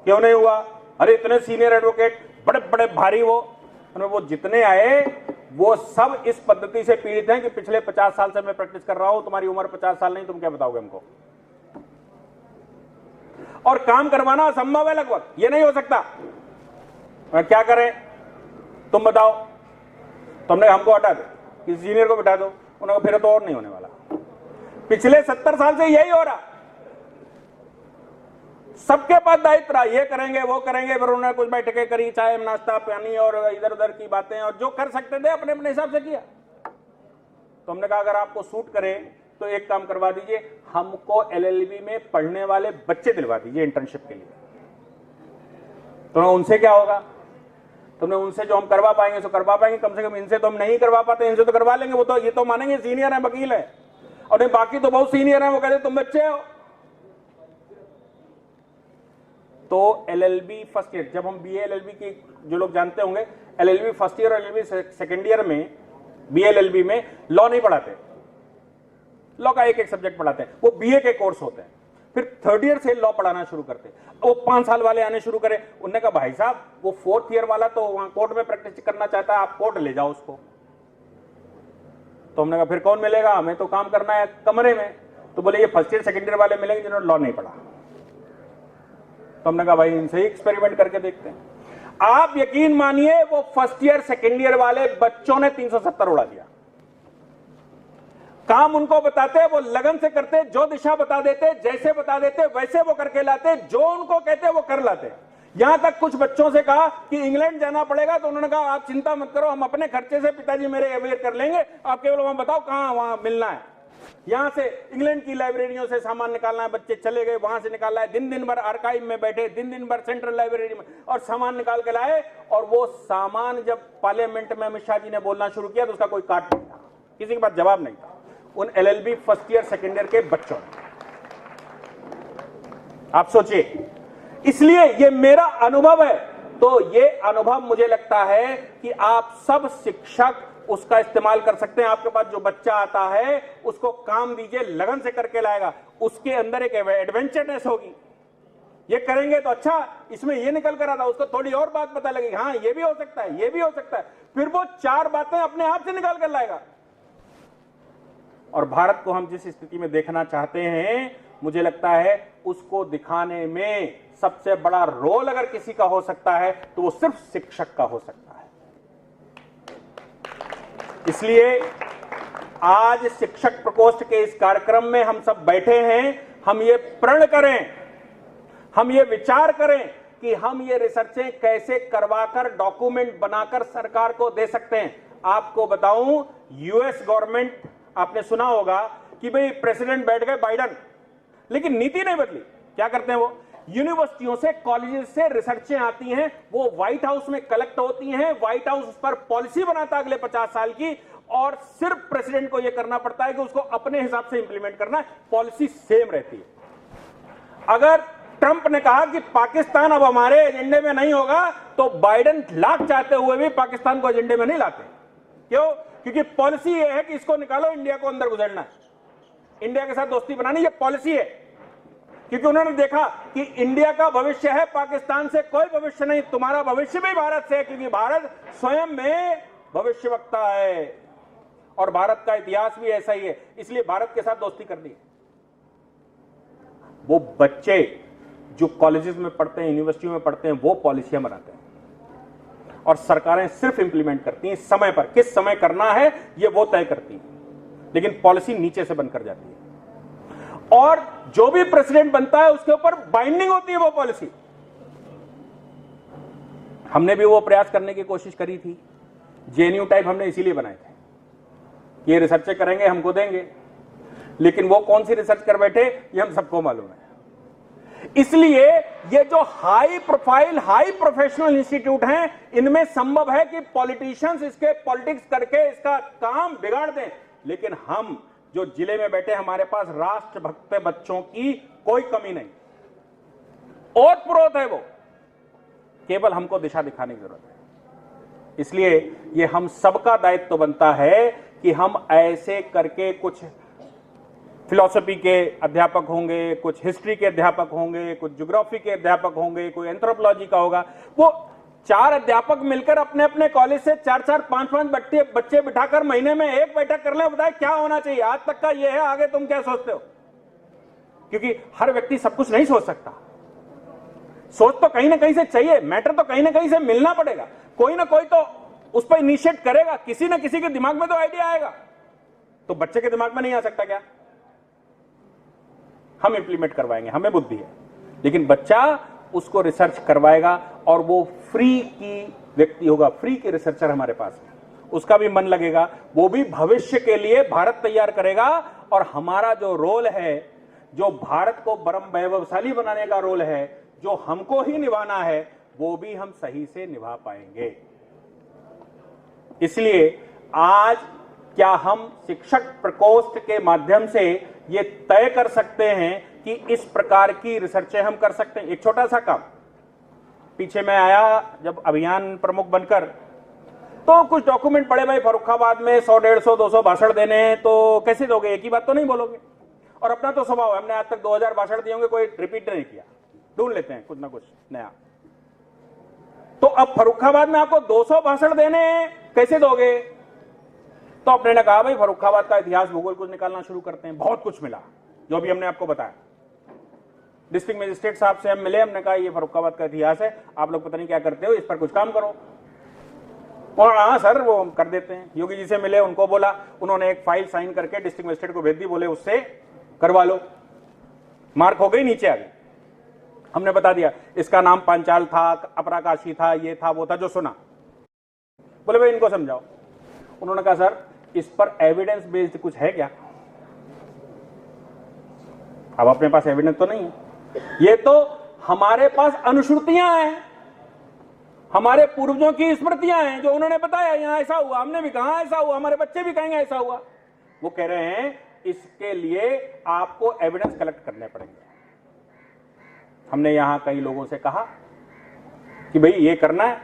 क्यों नहीं हुआ? अरे इतने सीनियर एडवोकेट, बड़े बड़े भारी, वो जितने आए वो सब इस पद्धति से पीड़ित हैं कि पिछले 50 साल से मैं प्रैक्टिस कर रहा हूं, तुम्हारी उम्र 50 साल नहीं, तुम क्या बताओगे हमको? और काम करवाना असंभव है लगभग, ये नहीं हो सकता। क्या करें तुम बताओ? तुमने हमको हटा दो, किसी सीनियर को बिठा दो, उन्होंने फिर तो और नहीं होने वाला। पिछले 70 साल से यही हो रहा, सबके पास दायित्व रहा, ये करेंगे वो करेंगे, फिर उन्होंने कुछ बैठकें करी, चाय नाश्ता पानी और इधर उधर की बातें, और जो कर सकते थे अपने अपने हिसाब से किया। तो हमने कहा अगर आपको सूट करे तो एक काम करवा दीजिए, हमको एलएलबी में पढ़ने वाले बच्चे दिलवा दीजिए इंटर्नशिप के लिए। तो उनसे क्या होगा? तुमने उनसे जो हम करवा पाएंगे सो करवा पाएंगे, कम से कम इनसे तो हम नहीं करवा पाते, इनसे तो करवा लेंगे। वो तो ये तो मानेंगे सीनियर है, वकील है, और नहीं बाकी तो बहुत सीनियर है, वो कहते तुम बच्चे हो। तो एलएलबी फर्स्ट ईयर, जब हम बीए एलएलबी की, जो लोग जानते होंगे, एलएलबी फर्स्ट ईयर और एलएलबी सेकेंड ईयर में, बीए एलएलबी में लॉ नहीं पढ़ाते, लॉ का एक एक सब्जेक्ट पढ़ाते हैं, वो बीए के कोर्स होते हैं। फिर थर्ड ईयर से लॉ पढ़ाना शुरू करते, वो 5 साल वाले आने शुरू करे। उन्होंने कहा भाई साहब वो 4th ईयर वाला तो वहां कोर्ट में प्रैक्टिस करना चाहता है, आप कोर्ट ले जाओ उसको। तो हमने कहा फिर कौन मिलेगा, हमें तो काम करना है कमरे में। तो बोले ये फर्स्ट ईयर सेकेंड ईयर वाले मिलेंगे जिन्होंने लॉ नहीं पढ़ा। तो हमने कहा भाई इनसे ही एक्सपेरिमेंट करके देखते हैं। आप यकीन मानिए वो फर्स्ट ईयर सेकेंड ईयर वाले बच्चों ने 370 उड़ा दिया। काम उनको बताते, वो लगन से करते, जो दिशा बता देते, जैसे बता देते वैसे वो करके लाते, जो उनको कहते वो कर लाते। यहां तक कुछ बच्चों से कहा कि इंग्लैंड जाना पड़ेगा, तो उन्होंने कहा आप चिंता मत करो, हम अपने खर्चे से पिताजी मेरे अवेयर कर लेंगे, आप केवल वहां बताओ कहां वहां मिलना है। यहां से इंग्लैंड की लाइब्रेरियों से सामान निकालना है, बच्चे चले गए, वहां से निकालना है, दिन दिन भर आर्काइव में बैठे, दिन दिन भर सेंट्रल लाइब्रेरी में, और सामान निकाल के लाए। और वो सामान जब पार्लियामेंट में अमित शाह जी ने बोलना शुरू किया तो उसका कोई काट नहीं था, किसी के पास जवाब नहीं था। उन LLB first year second year के बच्चों, आप सोचिए। इसलिए ये मेरा अनुभव है, तो ये अनुभव मुझे लगता है कि आप सब शिक्षक उसका इस्तेमाल कर सकते हैं। आपके पास जो बच्चा आता है उसको काम दीजिए, लगन से करके लाएगा, उसके अंदर एक एडवेंचरनेस होगी, ये करेंगे तो अच्छा, इसमें ये निकल कर आता, उसको थोड़ी और बात पता लगेगी, हाँ ये भी हो सकता है, ये भी हो सकता है, फिर वो 4 बातें अपने आप से निकाल कर लाएगा। और भारत को हम जिस स्थिति में देखना चाहते हैं, मुझे लगता है उसको दिखाने में सबसे बड़ा रोल अगर किसी का हो सकता है तो वो सिर्फ शिक्षक का हो सकता है। इसलिए आज शिक्षक प्रकोष्ठ के इस कार्यक्रम में हम सब बैठे हैं, हम ये प्रण करें, हम ये विचार करें कि हम ये रिसर्चें कैसे करवाकर डॉक्यूमेंट बनाकर सरकार को दे सकते हैं। आपको बताऊं, यूएस गवर्नमेंट, आपने सुना होगा कि भाई प्रेसिडेंट बैठ गए बाइडन, लेकिन नीति नहीं बदली। क्या करते हैं वो? यूनिवर्सिटियों से, कॉलेजेस से रिसर्चें आती हैं, वो व्हाइट हाउस में कलेक्ट होती हैं, व्हाइट हाउस उस पर पॉलिसी बनाता है अगले 50 साल की, और सिर्फ प्रेसिडेंट को यह करना पड़ता है कि उसको अपने हिसाब से इंप्लीमेंट करना है, पॉलिसी सेम रहती है। अगर ट्रंप ने कहा कि पाकिस्तान अब हमारे एजेंडे में नहीं होगा, तो बाइडेन लाख चाहते हुए भी पाकिस्तान को एजेंडे में नहीं लाते। क्यों? क्योंकि पॉलिसी यह है कि इसको निकालो, इंडिया को अंदर गुजरना है, इंडिया के साथ दोस्ती बनानी, यह पॉलिसी है। क्योंकि उन्होंने देखा कि इंडिया का भविष्य है, पाकिस्तान से कोई भविष्य नहीं, तुम्हारा भविष्य भी भारत से है, क्योंकि भारत स्वयं में भविष्यवक्ता है और भारत का इतिहास भी ऐसा ही है, इसलिए भारत के साथ दोस्ती करनी है। वो बच्चे जो कॉलेजेस में पढ़ते हैं, यूनिवर्सिटी में पढ़ते हैं, वो पॉलिसियां बनाते हैं और सरकारें सिर्फ इंप्लीमेंट करती हैं समय पर। किस समय करना है ये वो तय करती हैं, लेकिन पॉलिसी नीचे से बनकर जाती है और जो भी प्रेसिडेंट बनता है उसके ऊपर बाइंडिंग होती है वो पॉलिसी। हमने भी वो प्रयास करने की कोशिश करी थी, जेएनयू टाइप हमने इसीलिए बनाए थे, ये रिसर्च करेंगे हमको देंगे, लेकिन वो कौन सी रिसर्च कर बैठे ये हम सबको मालूम है। इसलिए ये जो high profile, high professional institute हैं, इनमें संभव है कि पॉलिटिशियंस इसके पॉलिटिक्स करके इसका काम बिगाड़ दें, लेकिन हम जो जिले में बैठे, हमारे पास राष्ट्रभक्त बच्चों की कोई कमी नहीं, और पुरोत है वो, केवल हमको दिशा दिखाने की जरूरत है। इसलिए ये हम सबका दायित्व बनता है कि हम ऐसे करके, कुछ फिलॉसफी के अध्यापक होंगे, कुछ हिस्ट्री के अध्यापक होंगे, कुछ ज्योग्राफी के अध्यापक होंगे, कोई एंथ्रोपोलॉजी का होगा, वो 4 अध्यापक मिलकर अपने अपने कॉलेज से 4-4, 5-5 बच्चे बिठाकर महीने में एक बैठक कर ले, बताए क्या होना चाहिए, आज तक का ये है, आगे तुम क्या सोचते हो। क्योंकि हर व्यक्ति सब कुछ नहीं सोच सकता, सोच तो कहीं ना कहीं से चाहिए, मैटर तो कहीं ना कहीं से मिलना पड़ेगा, कोई ना कोई तो उस पर इनिशिएट करेगा, किसी ना किसी के दिमाग में तो आइडिया आएगा, तो बच्चे के दिमाग में नहीं आ सकता क्या? हम इंप्लीमेंट करवाएंगे, हमें बुद्धि है, लेकिन बच्चा उसको रिसर्च करवाएगा और वो फ्री की व्यक्ति होगा, फ्री के रिसर्चर हमारे पास है, उसका भी मन लगेगा, वो भी भविष्य के लिए भारत तैयार करेगा। और हमारा जो रोल है, जो भारत को परम वैभवशाली बनाने का रोल है, जो हमको ही निभाना है, वो भी हम सही से निभा पाएंगे। इसलिए आज क्या हम शिक्षक प्रकोष्ठ के माध्यम से ये तय कर सकते हैं कि इस प्रकार की रिसर्चें हम कर सकते हैं? एक छोटा सा काम, पीछे मैं आया जब अभियान प्रमुख बनकर, तो कुछ डॉक्यूमेंट पड़े भाई, फर्रुखाबाद में 100, 150, 200 भाषण देने हैं, तो कैसे दोगे? एक ही बात तो नहीं बोलोगे। और अपना तो स्वभाव है, हमने आज तक 2000 भाषण दिए होंगे, कोई रिपीट नहीं किया, ढूंढ लेते हैं कुछ ना कुछ नया। तो अब फर्रुखाबाद में आपको 200 भाषण देने हैं, कैसे दोगे? तो अपने ने कहा भाई फर्रुखाबाद का इतिहास, भूगोल कुछ निकालना शुरू करते हैं। बहुत कुछ मिला, जो भी हमने आपको बताया। डिस्ट्रिक्ट मजिस्ट्रेट साहब से हम मिले, हमने कहा ये फर्रुखाबाद का इतिहास है, आप लोग पता नहीं क्या करते हो, इस पर कुछ काम करो। और हाँ सर, वो हम कर देते हैं। योगी जी से मिले, उनको बोला, उन्होंने एक फाइल साइन करके डिस्ट्रिक्ट मजिस्ट्रेट को भेज दी, बोले उससे करवा लो। मार्क हो गई, नीचे आ गई। हमने बता दिया इसका नाम पांचाल था, अपराकाशी था, ये था, वो था, जो सुना। बोले भाई इनको समझाओ। उन्होंने कहा सर इस पर एविडेंस बेस्ड कुछ है क्या? अब अपने पास एविडेंस तो नहीं है, ये तो हमारे पास अनुश्रुतियां हैं, हमारे पूर्वजों की स्मृतियां हैं, जो उन्होंने बताया यहां ऐसा हुआ, हमने भी कहा ऐसा हुआ, हमारे बच्चे भी कहेंगे ऐसा हुआ। वो कह रहे हैं इसके लिए आपको एविडेंस कलेक्ट करने पड़ेंगे। हमने यहां कई लोगों से कहा कि भाई ये करना है।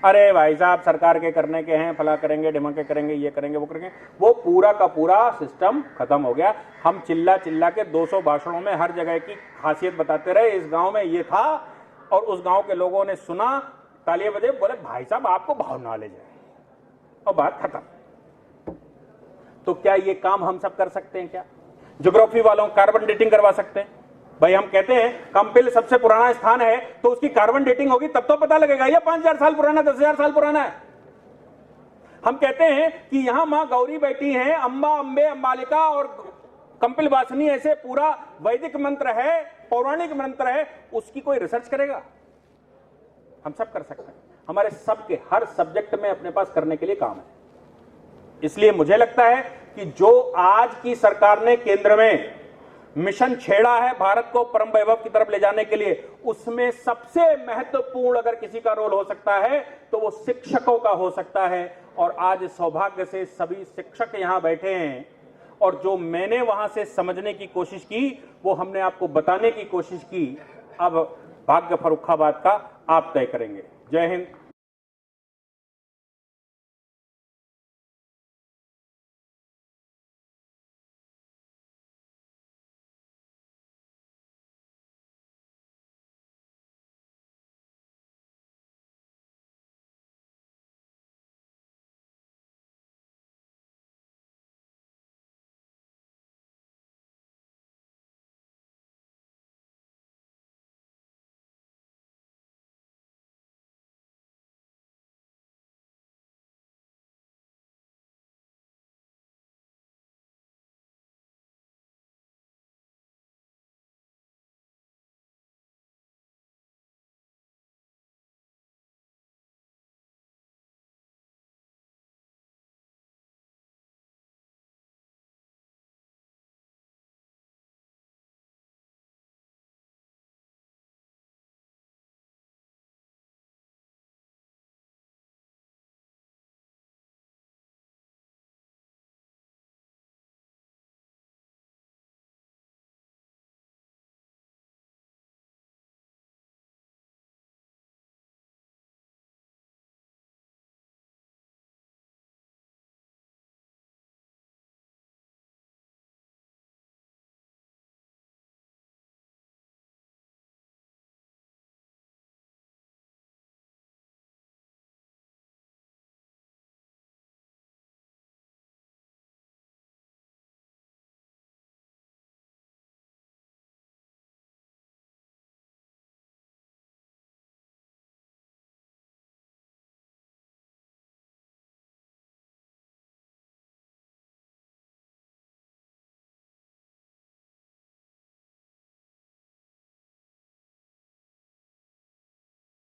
अरे भाई साहब सरकार के करने के हैं, फला करेंगे, ढिमके करेंगे, ये करेंगे, वो करेंगे, वो पूरा का पूरा सिस्टम खत्म हो गया। हम चिल्ला चिल्ला के 200 भाषणों में हर जगह की खासियत बताते रहे, इस गांव में ये था, और उस गांव के लोगों ने सुना, तालियां बजे, बोले भाई साहब आपको बहुत नॉलेज है, और बात खत्म। तो क्या ये काम हम सब कर सकते हैं? क्या ज्योग्राफी वालों कार्बन डेटिंग करवा सकते हैं? भाई हम कहते हैं कंपिल सबसे पुराना स्थान है, तो उसकी कार्बन डेटिंग होगी तब तो पता लगेगा ये 5000 साल पुराना, 10,000 साल पुराना है। हम कहते हैं कि यहां मां गौरी बैठी हैं, अंबा, अंबे, अंबालिका और कंपिल वासनी, ऐसे पूरा वैदिक मंत्र है, पौराणिक मंत्र है, उसकी कोई रिसर्च करेगा? हम सब कर सकते हैं। हमारे सबके हर सब्जेक्ट में अपने पास करने के लिए काम है। इसलिए मुझे लगता है कि जो आज की सरकार ने केंद्र में मिशन छेड़ा है भारत को परम वैभव की तरफ ले जाने के लिए, उसमें सबसे महत्वपूर्ण अगर किसी का रोल हो सकता है तो वो शिक्षकों का हो सकता है। और आज सौभाग्य से सभी शिक्षक यहां बैठे हैं, और जो मैंने वहां से समझने की कोशिश की वो हमने आपको बताने की कोशिश की। अब भाग्य फर्रुखाबाद का आप तय करेंगे। जय हिंद।